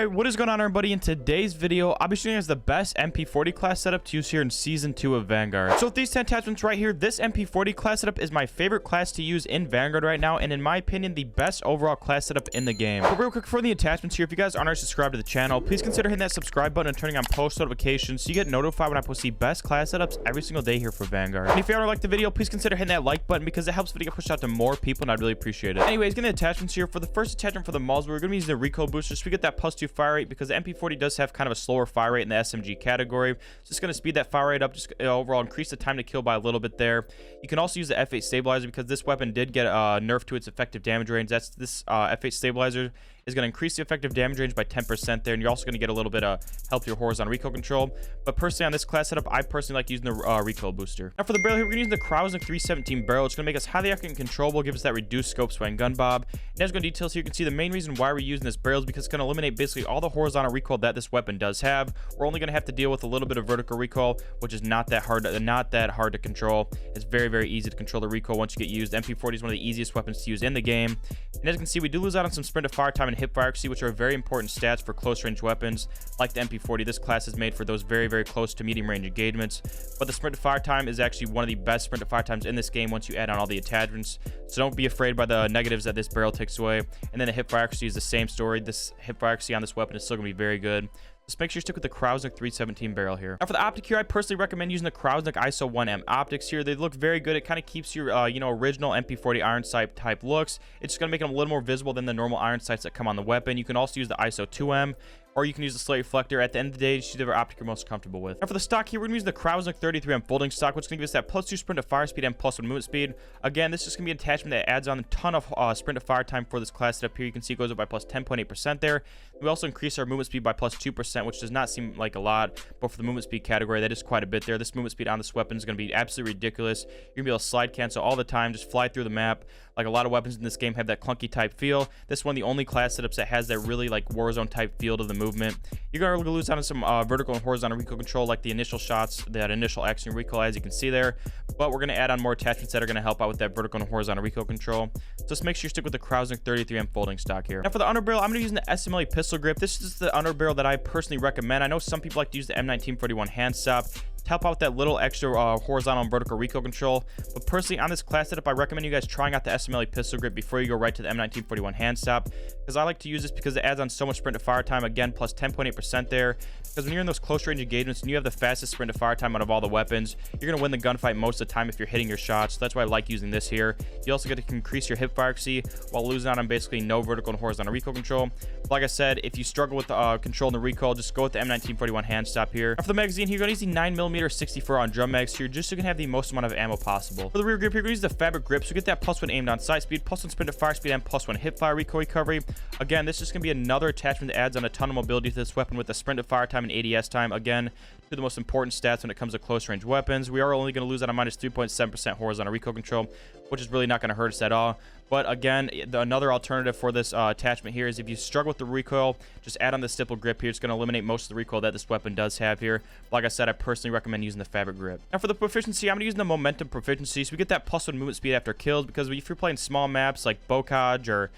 Alright, what is going on everybody? In today's video, I'll be showing you guys the best MP-40 class setup to use here in Season 2 of Vanguard. So with these 10 attachments right here, this MP-40 class setup is my favorite class to use in Vanguard right now, and in my opinion, the best overall class setup in the game. But real quick, for the attachments here, if you guys aren't already subscribed to the channel, please consider hitting that subscribe button and turning on post notifications so you get notified when I post the best class setups every single day here for Vanguard. And if you already like the video, please consider hitting that like button because it helps the video get pushed out to more people, and I'd really appreciate it. Anyways, getting the attachments here. For the first attachment for the muzzle, we're going to be using the recoil booster so we get that +2 fire rate, because the MP-40 does have kind of a slower fire rate in the SMG category. It's just going to speed that fire rate up, just overall increase the time to kill by a little bit there. You can also use the F8 stabilizer because this weapon did get a nerf to its effective damage range. That's this F8 stabilizer is going to increase the effective damage range by 10% there, and you're also going to get a little bit of help your horizontal recoil control. But personally, on this class setup, I personally like using the recoil booster. Now for the barrel here, we're going to use the Kujo NA 317 barrel. It's going to make us highly accurate and controllable, give us that reduced scope, sway, and gun bob. And as we go into details here, you can see the main reason why we're using this barrel is because it's going to eliminate basically all the horizontal recoil that this weapon does have. We're only going to have to deal with a little bit of vertical recoil, which is not that hard to control. It's very, very easy to control the recoil once you get used. MP-40 is one of the easiest weapons to use in the game. And as you can see, we do lose out on some sprint to fire time and hip fire accuracy, which are very important stats for close range weapons like the MP-40. This class is made for those very, very close to medium range engagements. But the sprint to fire time is actually one of the best sprint to fire times in this game once you add on all the attachments. So don't be afraid by the negatives that this barrel takes away. And then the hip fire accuracy is the same story. This hip fire accuracy on this weapon is still going to be very good. Just make sure you stick with the Kujo NA 317 barrel here. Now for the optic here, I personally recommend using the Kujo NA ISO 1M optics here. They look very good. It kind of keeps your original MP-40 iron sight type looks. It's just going to make them a little more visible than the normal iron sights that come on the weapon. You can also use the ISO 2M, or you can use the slate reflector. At the end of the day, just whatever optic you're most comfortable with. Now for the stock here, we're going to use the Kujo NA 33M folding stock, which is going to give us that +2 sprint to fire speed and +1 movement speed. Again, this is going to be an attachment that adds on a ton of sprint to fire time for this class setup here. You can see it goes up by +10.8% there. We also increase our movement speed by +2%, which does not seem like a lot, but for the movement speed category, that is quite a bit there. This movement speed on this weapon is going to be absolutely ridiculous. You're going to be able to slide cancel all the time, just fly through the map. Like a lot of weapons in this game have that clunky type feel. This is one of the only class setups that has that really like Warzone type feel to the movement. You're going to lose out on some vertical and horizontal recoil control, like the initial shots, that initial action recoil, as you can see there. But we're going to add on more attachments that are going to help out with that vertical and horizontal recoil control. Just make sure you stick with the Kujo NA 33M folding stock here. Now for the underbarrel, I'm going to be using the SMLE pistol grip. This is the underbarrel that I personally recommend. I know some people like to use the M1941 hand stop to help out with that little extra horizontal and vertical recoil control. But personally, on this class setup, I recommend you guys trying out the SMLE pistol grip before you go right to the M1941 hand stop, because I like to use this because it adds on so much sprint to fire time. Again, plus 10.8% there, because when you're in those close range engagements and you have the fastest sprint to fire time out of all the weapons, you're going to win the gunfight most of the time if you're hitting your shots. So that's why I like using this here. You also get to increase your hip fire accuracy while losing out on basically no vertical and horizontal recoil control. But like I said, if you struggle with controlling the recoil, just go with the M1941 hand stop here. Now for the magazine here, you're going to use the 9mm 64 on drum mags here, just so you can have the most amount of ammo possible. For the rear grip, you're going to use the fabric grip, so you get that +1 aimed on sight speed, +1 sprint to fire speed, and +1 hip fire recoil recovery. Again, this is just going to be another attachment that adds on a ton of mobility to this weapon with the sprint to fire time and ADS time. Again, two of the most important stats when it comes to close range weapons. We are only going to lose out on -3.7% horizontal recoil control, which is really not going to hurt us at all. But again, another alternative for this attachment here is if you struggle with the recoil, just add on the stipple grip here. It's going to eliminate most of the recoil that this weapon does have here. But like I said, I personally recommend using the fabric grip. Now for the proficiency, I'm going to use the momentum proficiency, so we get that +1 movement speed after kills, because if you're playing small maps like Bocage or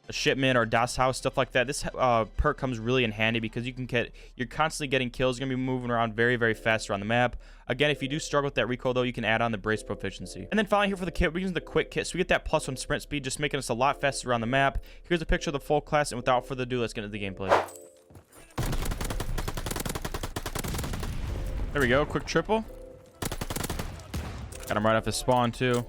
a shipment or Das House, stuff like that, this perk comes really in handy because you're constantly getting kills. You're gonna be moving around very, very fast around the map. Again, if you do struggle with that recoil though, you can add on the brace proficiency. And then finally here for the kit, we're using the quick kit, so we get that +1 sprint speed, just making us a lot faster around the map. Here's a picture of the full class, and without further ado, let's get into the gameplay. There we go, quick triple. Got him right off his spawn too.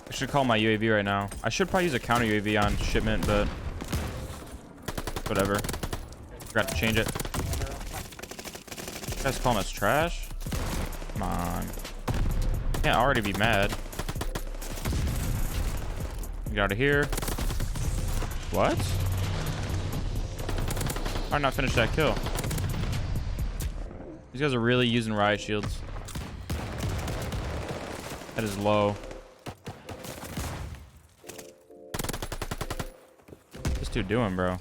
I should call my UAV right now. I should probably use a counter UAV on shipment, but whatever. Forgot to change it. You guys calling us trash? Come on. Can't already be mad. Get out of here. What? How did I not finish that kill? These guys are really using riot shields. That is low. What's this dude doing, bro?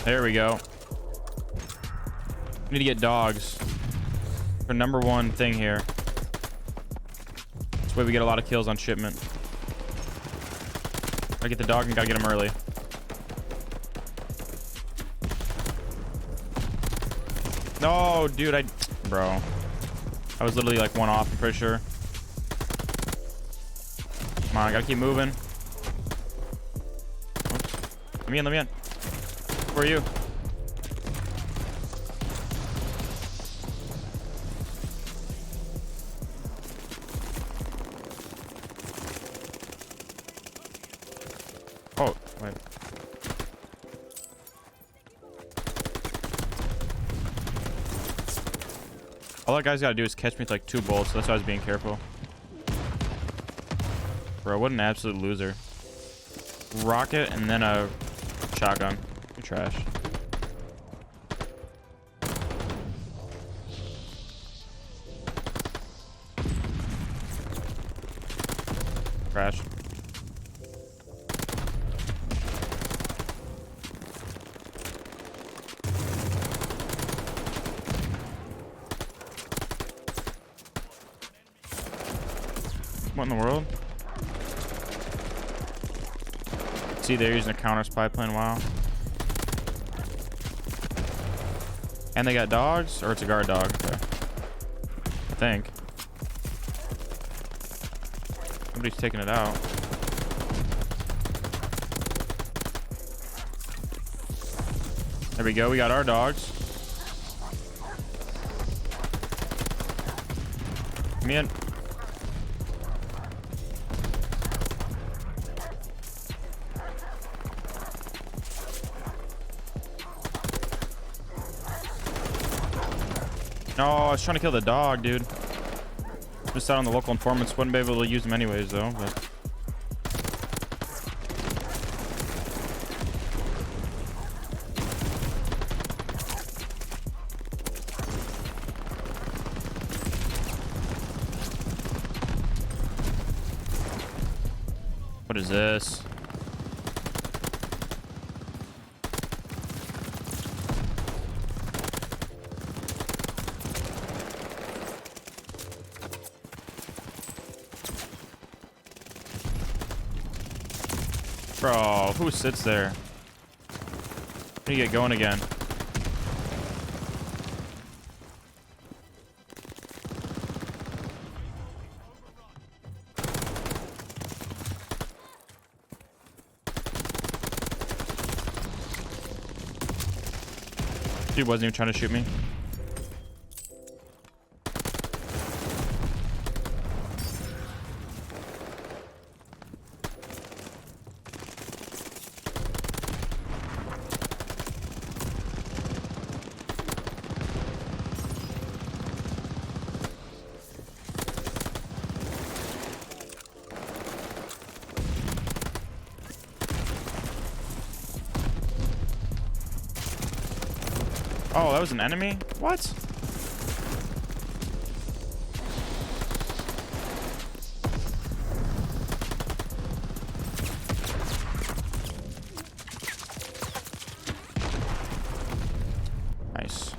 There we go. We need to get dogs. For #1 thing here. Wait, we get a lot of kills on shipment. I get the dog and gotta get him early. No, dude, bro. I was literally like one off, I'm pretty sure. Come on, I gotta keep moving. Oops. Let me in, let me in. Where are you? Oh, wait. All that guy's gotta do is catch me with like 2 bullets, so that's why I was being careful. Bro, what an absolute loser. Rocket and then a shotgun. You're trash. Crash. What in the world? See, they're using a counter spy plane. Wow. And they got dogs, or it's a guard dog. Okay. I think. Somebody's taking it out. There we go. We got our dogs. Come in. No, I was trying to kill the dog, dude. Just out on the local informants. Wouldn't be able to use them anyways, though. But what is this? Bro, who sits there? How do you get going again? Dude wasn't even trying to shoot me. Oh, that was an enemy? What? Nice.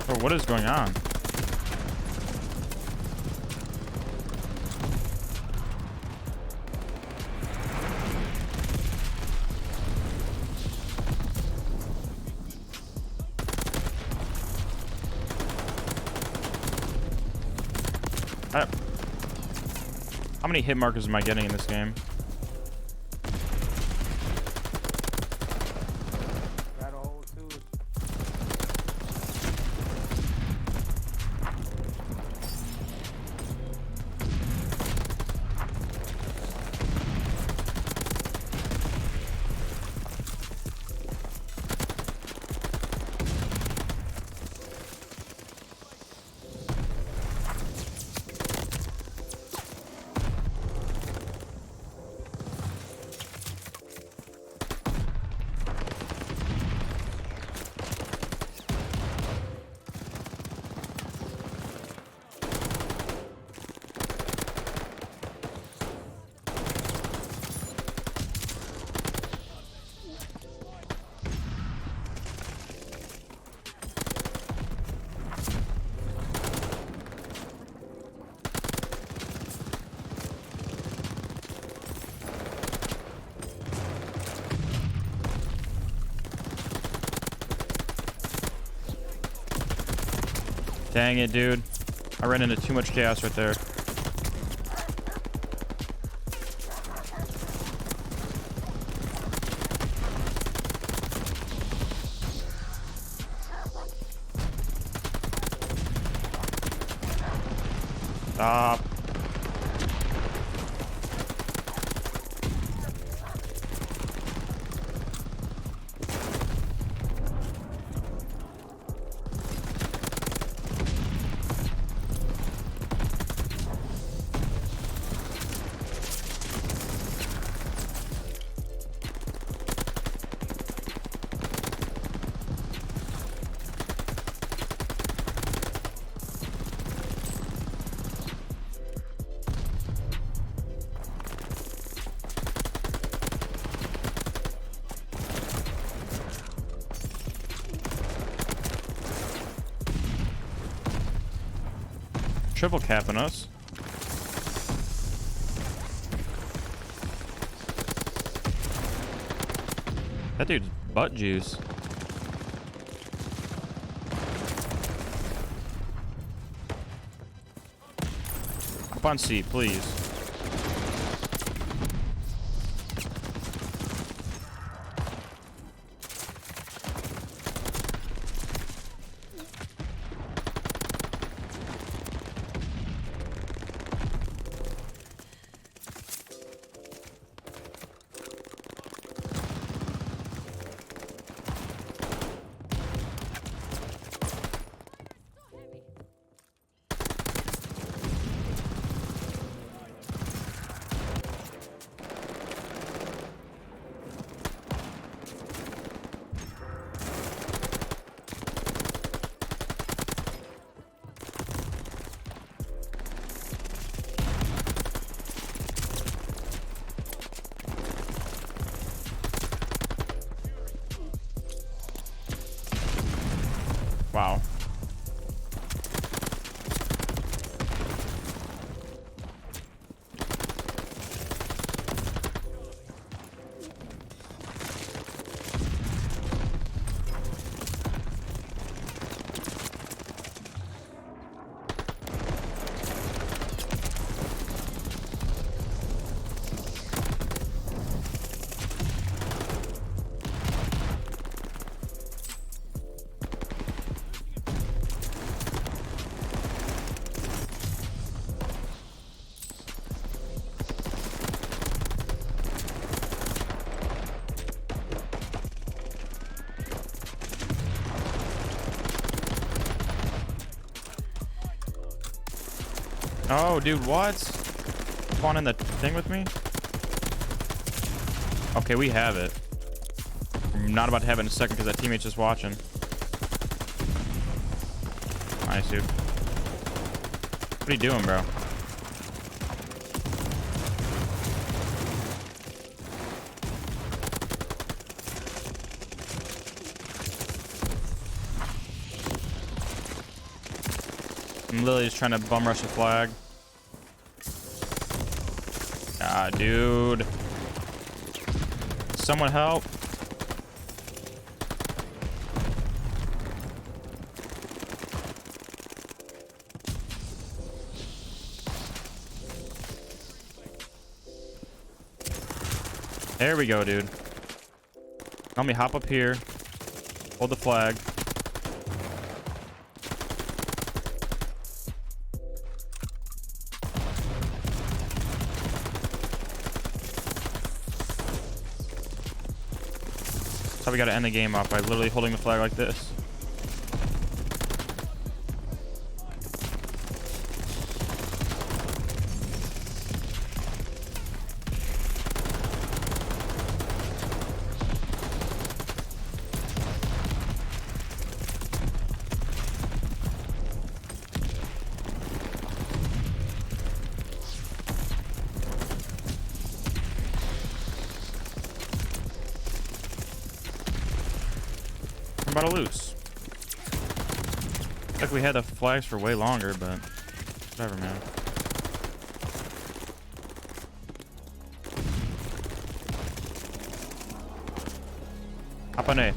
Oh, what is going on? How many hit markers am I getting in this game? Dang it, dude. I ran into too much chaos right there. Stop. Triple capping us. That dude's butt juice. Up on C, please. Wow. Oh, dude, what? Spawn in the thing with me? Okay, we have it. I'm not about to have it in a second because that teammate's just watching. Nice, dude. What are you doing, bro? I'm literally just trying to bum rush the flag. Ah, dude. Someone help. There we go, dude. Let me hop up here. Hold the flag. How we gotta end the game off by literally holding the flag like this. I'm about to lose. Like we had the flags for way longer, but whatever, man. Hop on A.